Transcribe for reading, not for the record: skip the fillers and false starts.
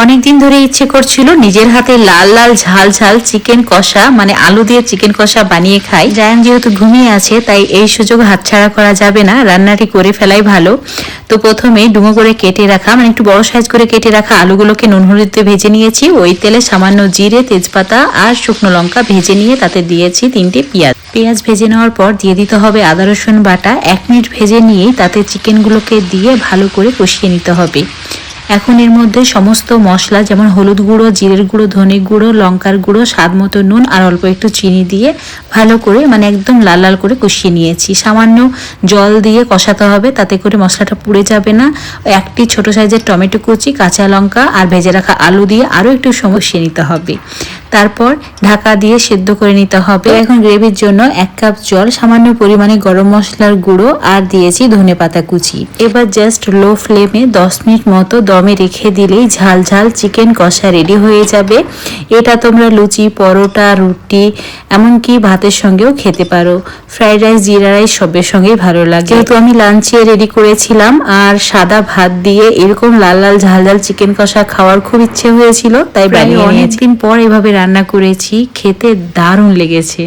অনেকদিন ধরে ইচ্ছে করছিল নিজের হাতে লাল লাল ঝাল ঝাল চিকেন কষা, মানে আলু দিয়ে চিকেন কষা বানিয়ে খাই। জায়ান যেহেতু ঘুমিয়ে আছে তাই এই সুযোগ হাতছাড়া করা যাবে না, রান্নাটি করে ফেলাই ভালো। তো প্রথমে ডুমো করে কেটে রাখা, মানে একটু বড় সাইজ করে কেটে রাখা আলুগুলোকে নুন হলুদ দিয়ে ভেজে নিয়েছি। ওই তেলে সামান্য জিরে, তেজপাতা আর শুকনো লঙ্কা ভেজে নিয়ে তাতে দিয়েছি 3টে পেঁয়াজ ভেজে নেওয়ার পর দিয়ে দিতে হবে আদা রসুন বাটা। 1 মিনিট ভেজে নিয়েই তাতে চিকেনগুলোকে দিয়ে ভালো করে কষিয়ে নিতে হবে। এখন এর মধ্যে সমস্ত মশলা যেমন হলুদ গুঁড়ো, জিরের গুঁড়ো, ধনে গুঁড়ো, লঙ্কার গুঁড়ো, স্বাদ মতো নুন আর অল্প একটু চিনি দিয়ে ভালো করে, মানে একদম লাল লাল করে কষিয়ে নিয়েছি। সামান্য জল দিয়ে কষাতে হবে, তাতে করে মশলাটা পুড়ে যাবে না। একটি ছোট সাইজের টমেটো কুচি, কাঁচা লঙ্কা আর ভেজে রাখা আলু দিয়ে আরও একটু সময় কষিয়ে নিতে হবে। তারপর ঢাকা দিয়ে সেদ্ধ করে নিতে হবে। এখন গ্রেভির জন্য 1 কাপ জল, সামান্য পরিমাণে গরম মশলার গুঁড়ো আর দিয়েছি ধনেপাতা কুচি। এবার জাস্ট লো ফ্লেমে 10 মিনিট মতো দমে রেখে দিলেই ঝাল ঝাল চিকেন কষা রেডি হয়ে যাবে। এটা তোমরা লুচি, পরোটা, রুটি এমনকি ভাতের সঙ্গেও খেতে পারো। ফ্রাইড রাইস, জিরা রাইস সবের সঙ্গেই ভালো লাগে। যেহেতু আমি লাঞ্চে রেডি করেছিলাম আর সাদা ভাত দিয়ে এরকম লাল লাল ঝাল ঝাল চিকেন কষা খাওয়ার খুব ইচ্ছে হয়েছিল, তাই বানিয়ে নিয়েছি। অনেকদিন পর এভাবে রান্না করেছি, খেতে দারুণ লেগেছে।